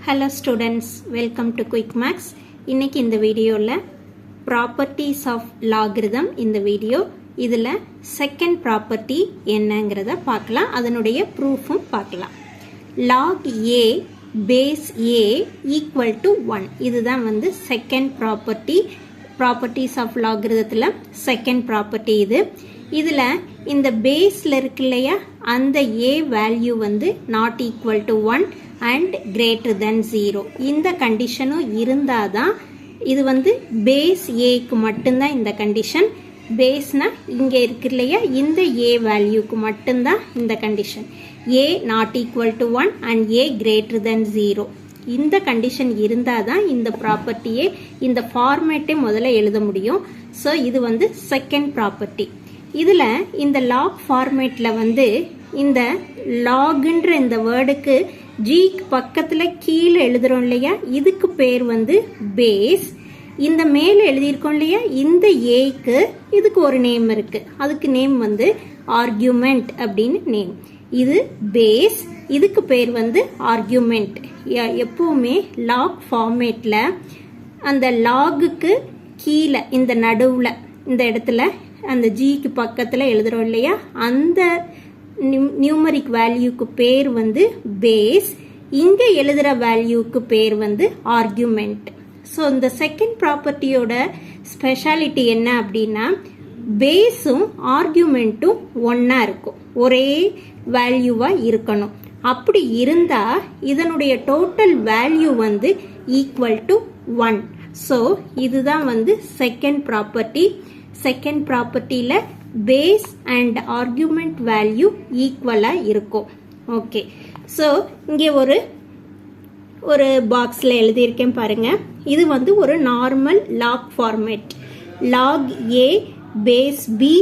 Hello students, welcome to Quick Maths. இன்னைக்கு இந்த வீடியோல properties of logarithm இந்த வீடியோ இதுல second property என்னங்கறத பார்க்கலாம். அதனுடைய proofம் பார்க்கலாம். log a base a equal to 1 இதுதான் வந்து second property. properties of logarithmல second property இது. இதுல இந்த பேஸ்ல இருக்கு இல்லையா அந்த a value வந்து not equal to 1 and greater than 0 இந்த கண்டிஷனும் இருந்தாதான் இது வந்து பேஸ் ஏக்கு மட்டும்தான் இந்த கண்டிஷன். பேஸ்னா இங்க இருக்கு இல்லையா இந்த a வேல்யூக்கு மட்டும்தான் இந்த condition. a not equal to 1 and a greater than 0 இந்த கண்டிஷன் இருந்தாதான் இந்த ப்ராப்பர்ட்டியே இந்த ஃபார்மேட்டே முதல்ல எழுத முடியும். ஸோ இது வந்து செகண்ட் ப்ராப்பர்ட்டி. இதுல இந்த லாக் ஃபார்மேட்ல வந்து இந்த லாக்ன்ற இந்த வேர்டுக்கு ஜிக்கு பக்கத்துல கீழே எழுதுறோம் இல்லையா இதுக்கு பேர் வந்து பேஸ். இந்த மேல எழுதியிருக்கோம் இல்லையா இந்த ஏக்கு இதுக்கு ஒரு நேம் இருக்கு. அதுக்கு நேம் வந்து ஆர்குமெண்ட் அப்படின்னு நேம். இது பேஸ், இதுக்கு பேர் வந்து ஆர்குமெண்ட். எப்பவுமே லாக் ஃபார்மேட்ல அந்த லாகுக்கு கீழே இந்த நடுவுல இந்த இடத்துல அந்த ஜிக்கு பக்கத்துல எழுதுறோம் இல்லையா அந்த நியூமரிக் வேல்யூக்கு பேர் வந்து பேஸ். இங்க எழுதுற வேல்யூக்கு பேர் வந்து ஆர்குமெண்ட். ஸோ இந்த செகண்ட் ப்ராப்பர்ட்டியோட ஸ்பெஷாலிட்டி என்ன அப்படின்னா பேஸும் ஆர்குமெண்ட்டும் ஒன்னா இருக்கும், ஒரே வேல்யூவா இருக்கணும். அப்படி இருந்தா இதனுடைய டோட்டல் வேல்யூ வந்து ஈக்குவல் டு 1. ஸோ இதுதான் வந்து செகண்ட் ப்ராப்பர்ட்டி. செகண்ட் ப்ராப்பர்ட்டியில பேஸ் அண்ட் ஆர்குமெண்ட் வேல்யூ ஈக்குவலா இருக்கும். ஓகே, ஸோ இங்கே ஒரு பாக்ஸ்ல எழுதியிருக்கேன் பாருங்க. இது வந்து ஒரு normal log format. Log A base B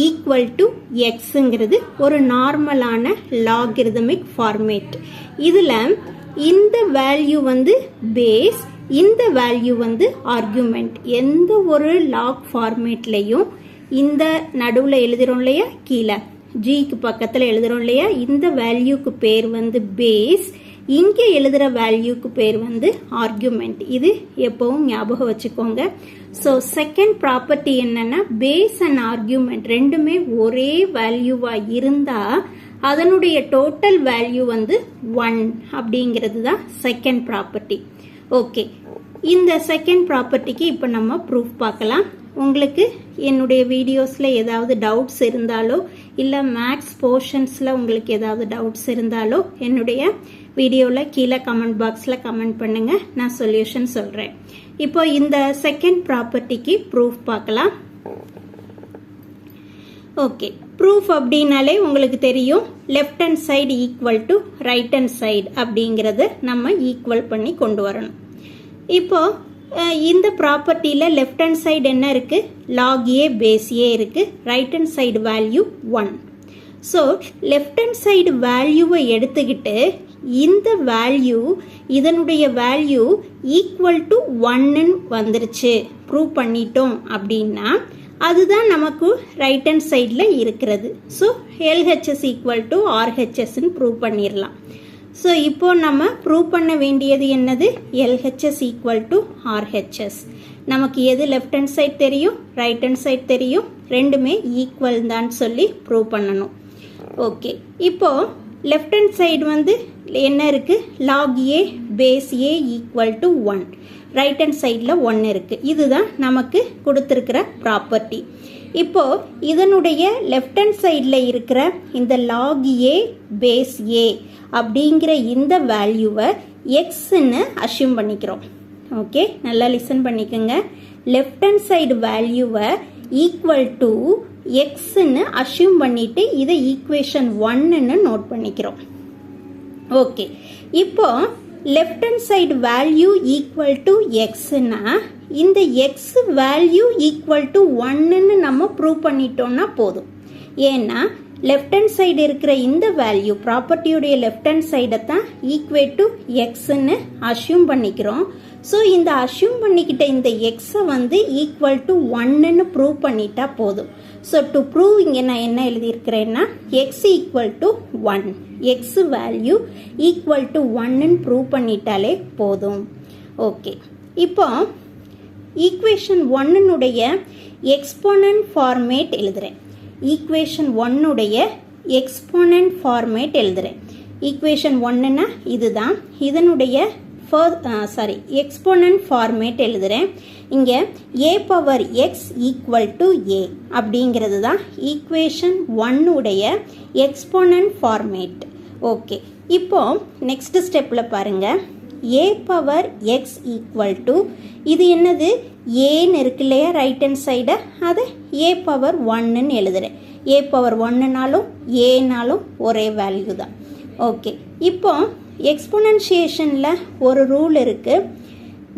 equal to எக்ஸுங்கிறது ஒரு நார்மலான லாகரிதமிக் ஃபார்மேட். இதுல இந்த வேல்யூ வந்து பேஸ், இந்த வேல்யூ வந்து ஆர்குமெண்ட். எந்த ஒரு லாக் ஃபார்மேட்லையும் இந்த நடுவுல எழுதுறோம் இல்லையா கீழே ஜிக்கு பக்கத்துல எழுதுறோம் இல்லையா இந்த வேல்யூக்கு பேர் வந்து பேஸ், இங்க எழுதுற வேல்யூக்கு பேர் வந்து ஆர்குமெண்ட். இது எப்பவும் ஞாபகம் வச்சுக்கோங்க. ஸோ செகண்ட் ப்ராப்பர்ட்டி என்னன்னா பேஸ் அண்ட் ஆர்குமெண்ட் ரெண்டுமே ஒரே வேல்யூவா இருந்தா அதனுடைய டோட்டல் வேல்யூ வந்து 1 அப்படிங்கிறது தான் செகண்ட் ப்ராப்பர்ட்டி. ஓகே, இந்த செகண்ட் ப்ராப்பர்ட்டிக்கு இப்போ நம்ம ப்ரூஃப் பார்க்கலாம். உங்களுக்கு என்னுடைய வீடியோஸில் ஏதாவது டவுட்ஸ் இருந்தாலோ இல்லை மேக்ஸ் போர்ஷன்ஸில் உங்களுக்கு ஏதாவது டவுட்ஸ் இருந்தாலோ என்னுடைய வீடியோவில் கீழே கமெண்ட் பாக்ஸில் கமெண்ட் பண்ணுங்க, நான் சொல்யூஷன் சொல்கிறேன். இப்போ இந்த செகண்ட் ப்ராப்பர்ட்டிக்கு ப்ரூஃப் பார்க்கலாம். ஓகே, ப்ரூஃப் அப்படின்னாலே உங்களுக்கு தெரியும் left hand side equal to right hand side அப்படிங்கிறத நம்ம ஈக்குவல் பண்ணி கொண்டு வரணும். இப்போ இந்த ப்ராப்பர்ட்டியில லெஃப்ட் ஹேண்ட் சைடு என்ன இருக்கு லாக் ஏ பேஸ் ஏ இருக்கு, right hand side value 1. So left hand side வேல்யூவை எடுத்துக்கிட்டு இந்த வேல்யூ இதனுடைய வேல்யூ ஈக்குவல் டு 1 வந்துருச்சு ப்ரூவ் பண்ணிட்டோம் அப்படின்னா அதுதான் நமக்கு ரைட் ஹேண்ட் சைடில் இருக்கிறது. ஸோ எல்ஹெச்எஸ் ஈக்குவல் டு ஆர்ஹெச்எஸ்ன்னு ப்ரூவ் பண்ணிடலாம். ஸோ இப்போ நம்ம ப்ரூவ் பண்ண வேண்டியது என்னது எல்ஹெச்எஸ் ஈக்குவல் டு ஆர்ஹெச்எஸ். நமக்கு எது லெஃப்ட் ஹேண்ட் சைட் தெரியும் ரைட் ஹேண்ட் சைட் தெரியும், ரெண்டுமே ஈக்குவல் தான் சொல்லி ப்ரூவ் பண்ணணும். ஓகே, இப்போ லெஃப்ட் ஹேண்ட் சைடு வந்து என்ன இருக்கு log A base a equal to 1, right hand சைடில் 1 இருக்கு. இதுதான் நமக்கு கொடுத்துருக்கிற ப்ராப்பர்ட்டி. இப்போ இதனுடைய லெஃப்ட் ஹேண்ட் சைடில் இருக்கிற இந்த லாக் ஏ பேஸ் ஏ அப்படிங்கிற இந்த வேல்யூவை எக்ஸ்ன்னு அஷ்யூம் பண்ணிக்கிறோம். ஓகே, நல்லா லிசன் பண்ணிக்கோங்க. லெஃப்ட் ஹேண்ட் சைடு வேல்யூவை ஈக்குவல் டு எக்ஸ்ன்னு அஷ்யூம் பண்ணிட்டு இதை ஈக்குவேஷன் 1ன்னு நோட் பண்ணிக்கிறோம். ஓகே, இப்போ left hand side value equal to எக்ஸ்னா இந்த எக்ஸ் வேல்யூ ஈக்குவல் டு 1ன்னு நம்ம ப்ரூவ் பண்ணிட்டோம்னா போதும். ஏன்னா லெஃப்ட் ஹேண்ட் சைடு இருக்கிற இந்த வேல்யூ ப்ராப்பர்ட்டியுடைய லெஃப்ட் ஹேண்ட் சைடை தான் ஈக்குவேட் டு எக்ஸ்ன்னு அஷ்யூம் பண்ணிக்கிறோம். ஸோ இந்த அஷ்யூம் பண்ணிக்கிட்ட இந்த எக்ஸை வந்து ஈக்குவல் டு ஒன்னுன்னு ப்ரூவ் பண்ணிட்டா போதும். ஸோ டு ப்ரூவ் இங்கே நான் என்ன எழுதியிருக்கிறேன்னா x equal to one, x value equal to ஒன்னுன்னு ப்ரூவ் பண்ணிட்டாலே போதும். ஓகே, இப்போ ஈக்குவேஷன் ஒன்னுடைய எக்ஸ்போனன்ட் ஃபார்மேட் எழுதுறேன். ஈக்குவேஷன் ஒன்னுடைய எக்ஸ்போனன்ட் ஃபார்மேட் எழுதுறேன். ஈக்குவேஷன் ஒன்னுனா இதுதான், இதனுடைய எக்ஸ்போனன்ட் ஃபார்மேட் எழுதுறேன். இங்கே a power x equal to a அப்படிங்கிறது தான் ஈக்குவேஷன் ஒன்னுடைய எக்ஸ்போனன்ட் ஃபார்மேட். ஓகே, இப்போ நெக்ஸ்ட் ஸ்டெப்பில் பாருங்க, a power x equal to இது என்னது ஏன்னு இருக்கு இல்லையா ரைட் ஹேண்ட் சைடை, அதை a பவர் ஒன்னுன்னு எழுதுறேன். a பவர் ஒன்னுனாலும் ஏனாலும் ஒரே வேல்யூ தான். ஓகே, இப்போ எக்ஸ்பொனன்ஷியேஷனில் ஒரு ரூல் இருக்குது.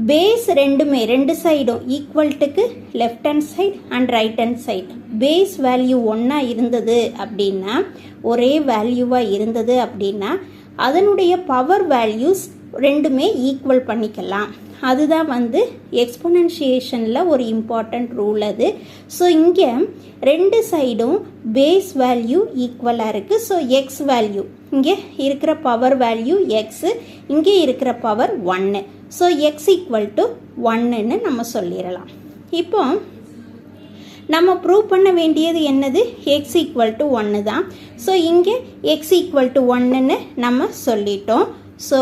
பேஸ் ரெண்டு சைடும் ஈக்குவல்ட்டுக்கு left hand side and right hand side base value ஒன்றா இருந்தது அப்படின்னா, ஒரே வேல்யூவாக இருந்தது அப்படின்னா அதனுடைய பவர் வேல்யூஸ் ரெண்டுமே ஈக்குவல் பண்ணிக்கலாம். அதுதான் வந்து எக்ஸ்பொனன்ஷியேஷனில் ஒரு இம்பார்ட்டண்ட் ரூல் அது. ஸோ இங்கே ரெண்டு சைடும் பேஸ் வேல்யூ ஈக்குவலாக இருக்குது. ஸோ எக்ஸ் வேல்யூ இங்கே இருக்கிற பவர் வேல்யூ எக்ஸு, இங்கே இருக்கிற பவர் ஒன்று. ஸோ எக்ஸ் ஈக்குவல் டு ஒன்னுன்னு நம்ம சொல்லிடலாம். இப்போ நம்ம ப்ரூவ் பண்ண வேண்டியது என்னது, எக்ஸ் ஈக்குவல் டு ஒன்று தான். ஸோ இங்கே எக்ஸ் ஈக்குவல் டு ஒன்னுன்னு நம்ம சொல்லிட்டோம். ஸோ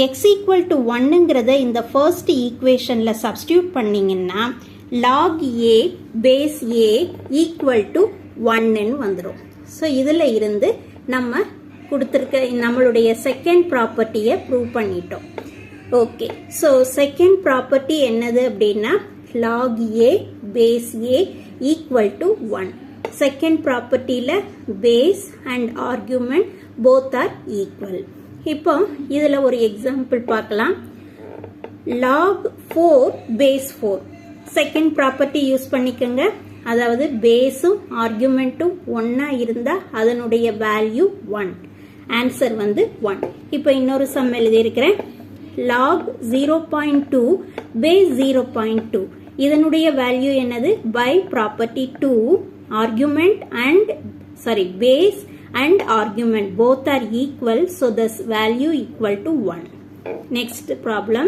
எக்ஸ் ஈக்குவல் டு ஒன்னுங்கிறத இந்த ஃபர்ஸ்ட் ஈக்குவேஷனில் சப்ஸ்டியூட் பண்ணிங்கன்னா log A base a equal to ஒன்னுன்னு வந்துடும். ஸோ இதில் இருந்து நம்ம கொடுத்துருக்க நம்மளுடைய செகண்ட் ப்ராப்பர்ட்டியை ப்ரூவ் பண்ணிட்டோம். ஓகே, ஸோ செகண்ட் ப்ராப்பர்ட்டி என்னது அப்படின்னா log A base a equal to one. Second ப்ராப்பர்ட்டியில் base and argument both are equal. இப்போ இதில் ஒரு எக்ஸாம்பிள் பார்க்கலாம். Log 4 base 4 second property use பண்ணிக்கோங்க. அதாவது பேஸும் ஆர்குமெண்ட்டும் ஒன்றா இருந்தால் அதனுடைய வேல்யூ 1, ஆன்சர் வந்து 1. இப்போ இன்னொரு சம் எழுதியிருக்கிறேன். லாக் 0.2 பேஸ் 0.2 இதனுடைய வேல்யூ என்னது, by property 2 argument and base and argument both are equal, so this value equal to 1. Next problem,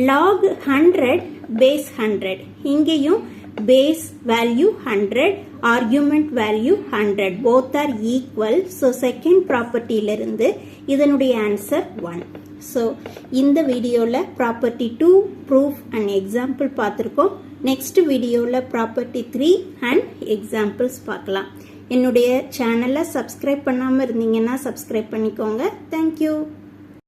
log 100 base 100 இங்கேயும் base value 100 argument value 100 both are equal, so second property இலிருந்து இதனுடைய answer 1. So இந்த வீடியோல property 2 proof and example பார்த்திருக்கோம். next வீடியோல property 3 and examples பார்க்கலாம். என்னுடைய சேனலை சப்ஸ்கிரைப் பண்ணாமல் இருந்தீங்கன்னா சப்ஸ்கிரைப் பண்ணிக்கோங்க. தேங்க்யூ.